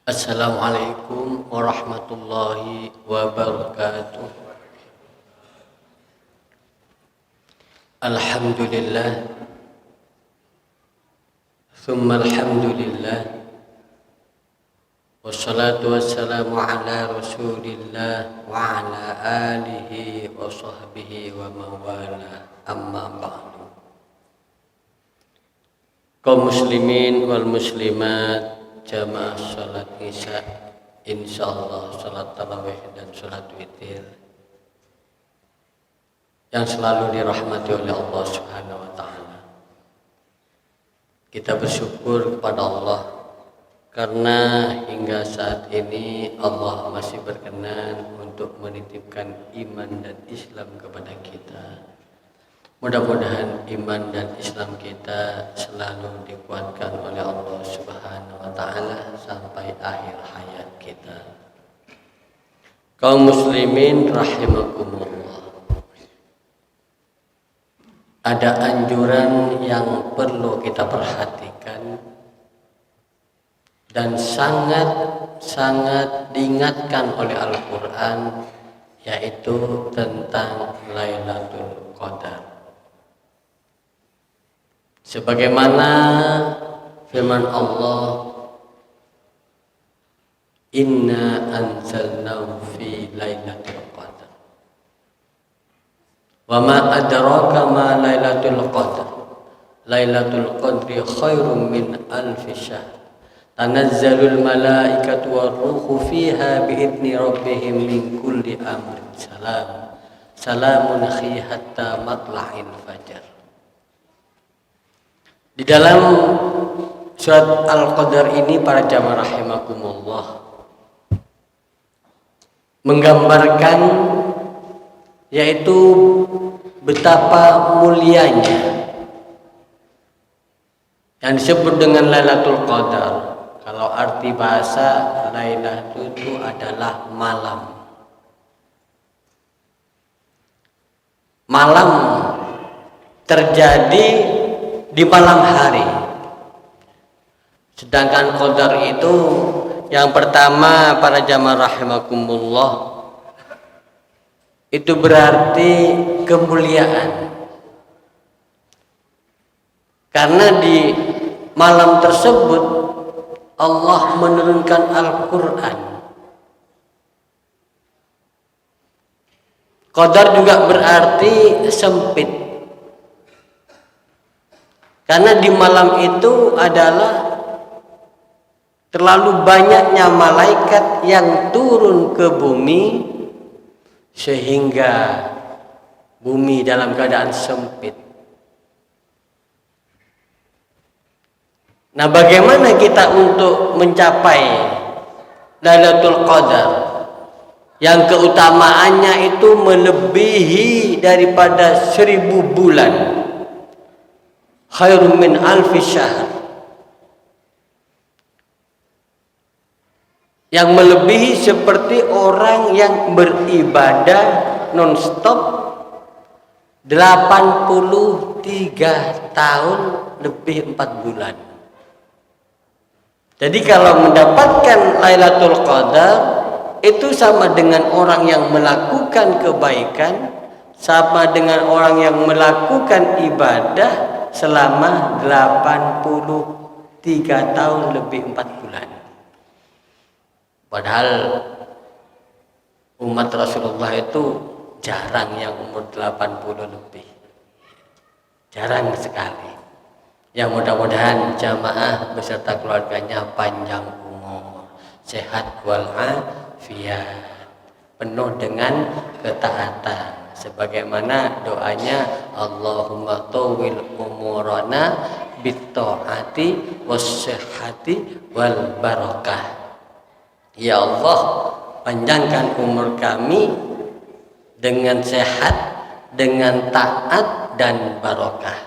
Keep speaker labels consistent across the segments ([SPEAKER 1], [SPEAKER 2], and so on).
[SPEAKER 1] Assalamualaikum warahmatullahi wabarakatuh. Alhamdulillah, thumma alhamdulillah, wassalatu wassalamu ala rasulillah wa ala alihi wa sahbihi wa mawala, amma ba'du. Kaum muslimin wal muslimat, jamaah salat isya, insyaallah salat tarawih dan salat witir yang selalu dirahmati oleh Allah Subhanahu wa taala. Kita bersyukur kepada Allah karena hingga saat ini Allah masih berkenan untuk menitipkan iman dan Islam kepada kita. Mudah-mudahan iman dan Islam kita selalu dikuatkan oleh Allah Subhanahu wa taala sampai akhir hayat kita. Kaum muslimin rahimakumullah. Ada anjuran yang perlu kita perhatikan dan sangat diingatkan oleh Al-Qur'an, yaitu tentang Lailatul Qadar. Sebagaimana firman Allah, inna anzalnahu fi lailatul qadar wa ma adraka ma lailatul qadar lailatul qadri khairum min alfi syahr tanazzalul malaikatu warruhu fiha biidzni rabbihim min kulli amrin salamun hi hatta matla'il fajar. Di dalam surat Al-Qadar ini, para jamaah rahimakumullah, menggambarkan yaitu betapa mulianya yang disebut dengan Lailatul Qadar. Kalau arti bahasa Lailah itu adalah malam. Malam terjadi di malam hari. Sedangkan qadar itu yang pertama, para jamaah rahimakumullah, itu berarti kemuliaan. Karena di malam tersebut Allah menurunkan Al-Qur'an. Qadar juga berarti sempit. Karena di malam itu adalah terlalu banyaknya malaikat yang turun ke bumi sehingga bumi dalam keadaan sempit. Nah, bagaimana kita untuk mencapai Lailatul Qadar yang keutamaannya itu melebihi daripada 1000 bulan? Khairun min alfi syahr, yang melebihi seperti orang yang beribadah non-stop 83 tahun lebih 4 bulan. Jadi kalau mendapatkan Lailatul Qadar itu sama dengan orang yang melakukan kebaikan, sama dengan orang yang melakukan ibadah selama 83 tahun lebih 4 bulan. Padahal umat Rasulullah itu jarang yang umur 80 lebih. Jarang sekali. Ya, mudah-mudahan jamaah beserta keluarganya panjang umur, sehat walafiat, penuh dengan ketaatan. Sebagaimana doanya, Allahumma tawwil umurana bitta'ati wassihhati wal barakah. Ya Allah, panjangkan umur kami dengan sehat, dengan taat dan barokah.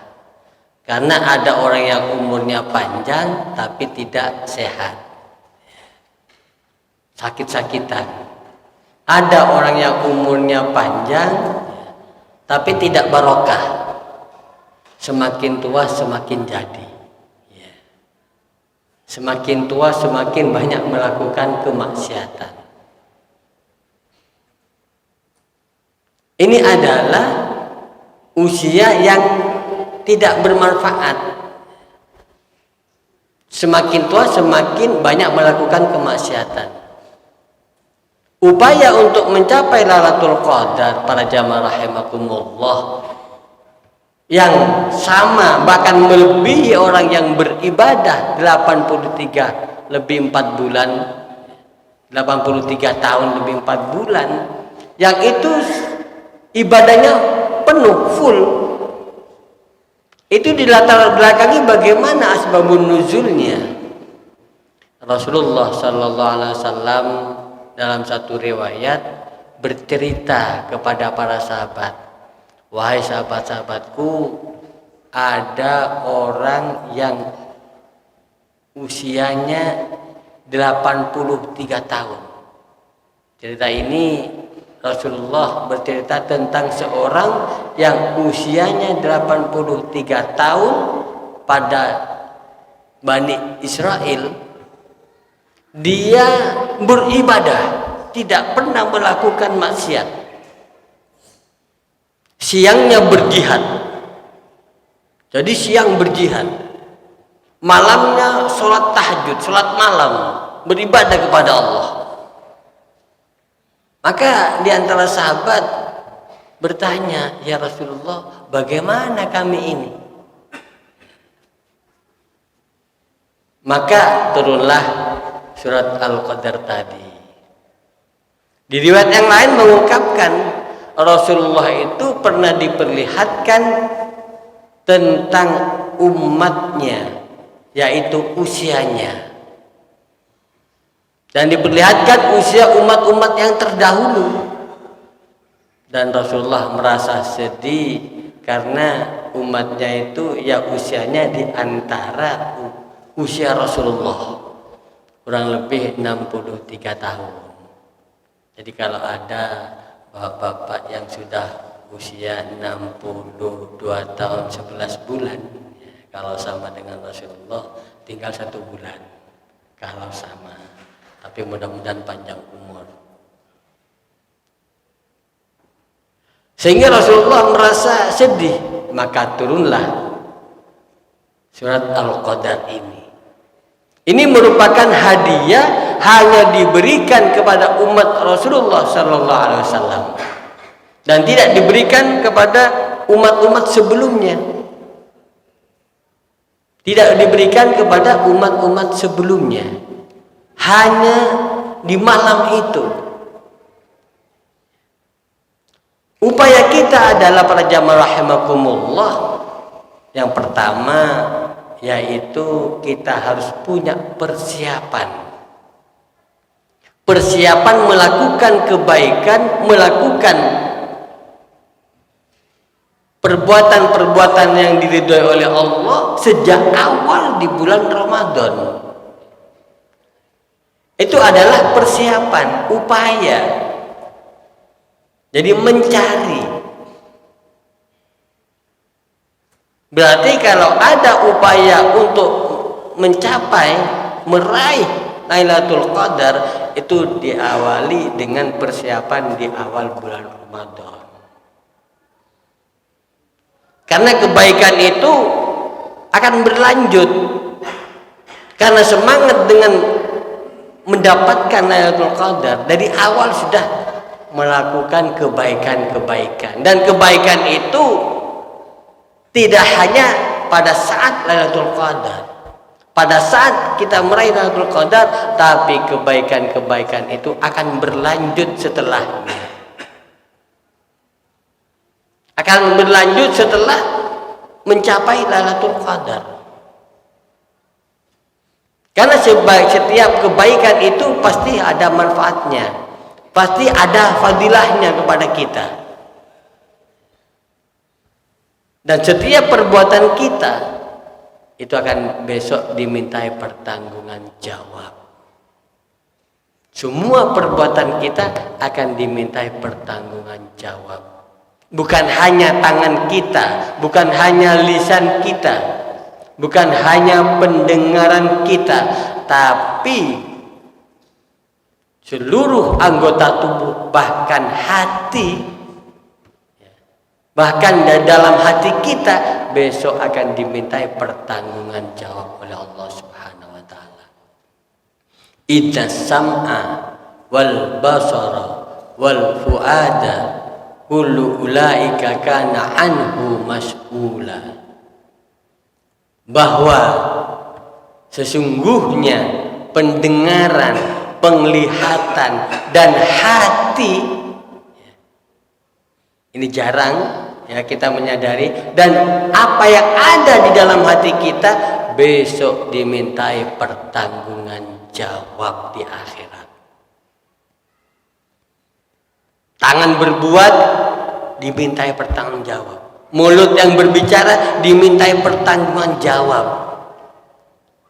[SPEAKER 1] Karena ada orang yang umurnya panjang tapi tidak sehat, sakit-sakitan. Ada orang yang umurnya panjang tapi tidak barokah, semakin tua semakin jadi. Semakin tua semakin banyak melakukan kemaksiatan. Ini adalah usia yang tidak bermanfaat. Semakin tua semakin banyak melakukan kemaksiatan. Upaya untuk mencapai Lailatul Qadar para jamaah rahimakumullah yang sama bahkan melebihi orang yang beribadah 83 lebih 4 bulan, 83 tahun lebih 4 bulan, yang itu ibadahnya penuh full. Itu dilatar belakangi bagaimana asbabun nuzulnya. Rasulullah sallallahu alaihi wasallam dalam satu riwayat bercerita kepada para sahabat, wahai sahabat-sahabatku, ada orang yang usianya 83 tahun. Cerita ini Rasulullah bercerita tentang seorang yang usianya 83 tahun pada Bani Israel. Dia beribadah, tidak pernah melakukan maksiat. Siangnya berjihad. Jadi siang berjihad. Malamnya sholat tahajud, sholat malam, beribadah kepada Allah. Maka di antara sahabat bertanya, ya Rasulullah, bagaimana kami ini? Maka turunlah surat Al-Qadar tadi. Di riwayat yang lain mengungkapkan Rasulullah itu pernah diperlihatkan tentang umatnya, yaitu usianya, dan diperlihatkan usia umat-umat yang terdahulu. Dan Rasulullah merasa sedih karena umatnya itu ya usianya di antara usia Rasulullah, kurang lebih 63 tahun. Jadi kalau ada bapak-bapak yang sudah usia 62 tahun 11 bulan, ya, kalau sama dengan Rasulullah tinggal 1 bulan kalau sama. Tapi mudah-mudahan panjang umur. Sehingga Rasulullah merasa sedih, maka turunlah surat Al-Qadar ini. Ini merupakan hadiah hanya diberikan kepada umat Rasulullah sallallahu alaihi wasallam dan tidak diberikan kepada umat-umat sebelumnya. Tidak diberikan kepada umat-umat sebelumnya. Hanya di malam itu. Upaya kita adalah para jamaah rahimakumullah, yang pertama yaitu kita harus punya persiapan. Persiapan melakukan kebaikan, melakukan perbuatan-perbuatan yang diridhoi oleh Allah sejak awal di bulan Ramadan. Itu adalah persiapan, upaya. Jadi mencari. Berarti kalau ada upaya untuk mencapai, meraih Lailatul Qadar, itu diawali dengan persiapan di awal bulan Ramadan. Karena kebaikan itu akan berlanjut. Karena semangat dengan mendapatkan Lailatul Qadar, dari awal sudah melakukan kebaikan-kebaikan. Dan kebaikan itu tidak hanya pada saat Lailatul Qadar, pada saat kita meraih Lailatul Qadar, tapi kebaikan-kebaikan itu akan berlanjut setelahnya. Akan berlanjut setelah mencapai Lailatul Qadar. Karena setiap kebaikan itu pasti ada manfaatnya, pasti ada fadilahnya kepada kita. Dan setiap perbuatan kita itu akan besok dimintai pertanggungan jawab. Semua perbuatan kita akan dimintai pertanggungan jawab. Bukan hanya tangan kita, bukan hanya lisan kita, bukan hanya pendengaran kita, tapi seluruh anggota tubuh, bahkan hati, bahkan dalam hati kita besok akan dimintai pertanggungan jawab oleh Allah Subhanahu wa taala. Idza sam'a wal basara wal fuada kullu ulaika kana anhu mas'ula. Bahwa sesungguhnya pendengaran, penglihatan dan hati ini jarang ya kita menyadari, dan apa yang ada di dalam hati kita besok dimintai pertanggungan jawab di akhirat. Tangan berbuat dimintai pertanggung jawab. Mulut yang berbicara dimintai pertanggungan jawab.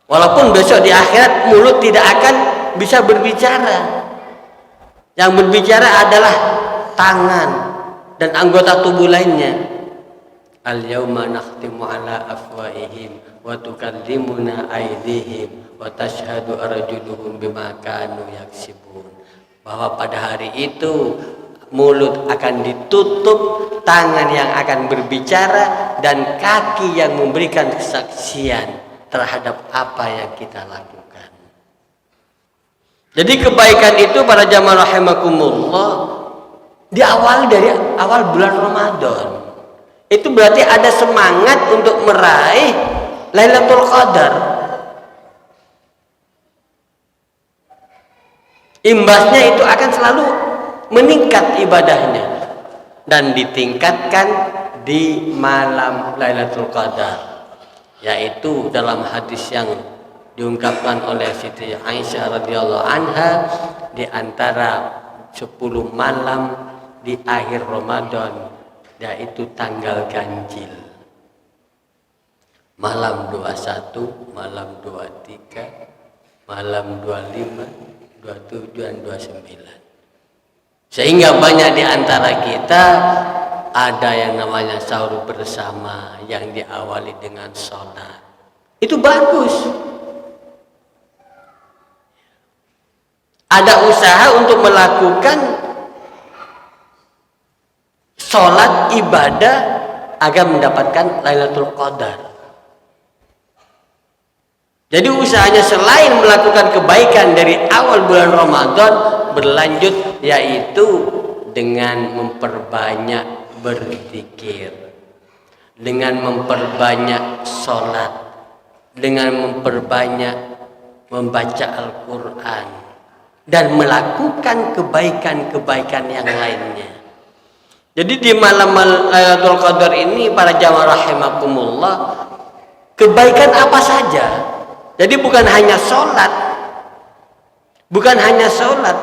[SPEAKER 1] Walaupun besok di akhirat mulut tidak akan bisa berbicara. Yang berbicara adalah tangan dan anggota tubuh lainnya. Al-yauma nakhtimu ala afwaihim wa tukallimuna aydihim wa tashhadu arjuluhum bima kanu yaksibun. Bahwa pada hari itu mulut akan ditutup, tangan yang akan berbicara, dan kaki yang memberikan kesaksian terhadap apa yang kita lakukan. Jadi kebaikan itu para jamaah rahimakumullah diawali dari awal bulan Ramadan. Itu berarti ada semangat untuk meraih Lailatul Qadar. Imbasnya itu akan selalu meningkat ibadahnya dan ditingkatkan di malam Lailatul Qadar, yaitu dalam hadis yang diungkapkan oleh Siti Aisyah radhiyallahu anha, di antara 10 malam di akhir Ramadan, yaitu tanggal ganjil, malam 21, malam 23, malam 25, 27 dan 29. Sehingga banyak di antara kita ada yang namanya sahur bersama yang diawali dengan sholat. Itu bagus. Ada usaha untuk melakukan sholat ibadah agar mendapatkan Lailatul Qadar. Jadi usahanya selain melakukan kebaikan dari awal bulan Ramadan berlanjut, yaitu dengan memperbanyak berzikir, dengan memperbanyak sholat, dengan memperbanyak membaca Al-Quran, dan melakukan kebaikan-kebaikan yang lainnya. Jadi di malam Lailatul Qadar ini para jamaah rahimakumullah, kebaikan apa saja. Jadi bukan hanya sholat, bukan hanya sholat.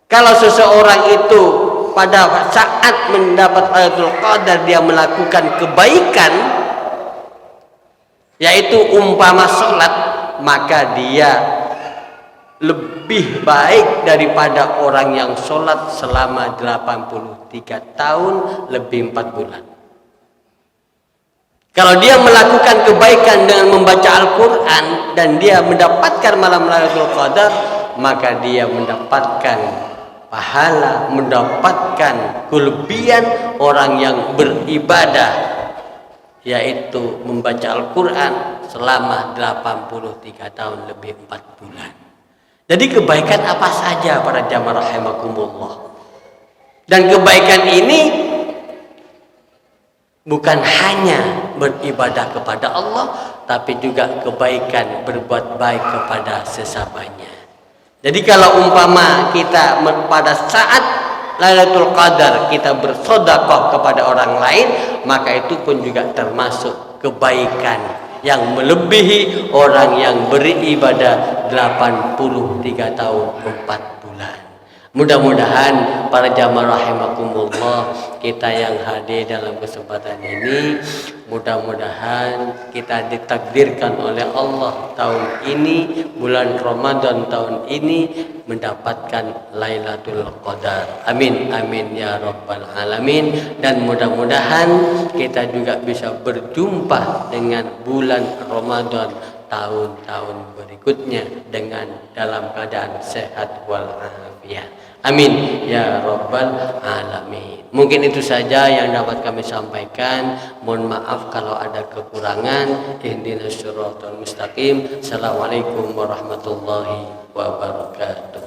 [SPEAKER 1] Kalau seseorang itu pada saat mendapat Lailatul Qadar dia melakukan kebaikan, yaitu umpama sholat, maka dia lebih baik daripada orang yang sholat selama 83 tahun lebih 4 bulan. Kalau dia melakukan kebaikan dengan membaca Al-Quran dan dia mendapatkan malam Lailatul Qadar, maka dia mendapatkan pahala, mendapatkan kelebihan orang yang beribadah, yaitu membaca Al-Quran selama 83 tahun lebih 4 bulan. Jadi kebaikan apa saja para jamaah rahimakumullah. Dan kebaikan ini bukan hanya beribadah kepada Allah, tapi juga kebaikan berbuat baik kepada sesamanya. Jadi kalau umpama kita pada saat Lailatul Qadar kita bersedekah kepada orang lain, maka itu pun juga termasuk kebaikan yang melebihi orang yang beribadah 83 tahun 4 bulan. Mudah-mudahan para jamaah rahimakumullah, kita yang hadir dalam kesempatan ini Mudah-mudahan kita ditakdirkan oleh Allah tahun ini, bulan Ramadan tahun ini, mendapatkan Lailatul Qadar. Amin amin ya rabbal alamin. Dan mudah-mudahan kita juga bisa berjumpa dengan bulan Ramadan tahun-tahun berikutnya dengan dalam keadaan sehat walafiat. Amin ya rabbal alamin. Mungkin itu saja yang dapat kami sampaikan. Mohon maaf kalau ada kekurangan. Ihdinas siratal mustaqim. Assalamualaikum warahmatullahi wabarakatuh.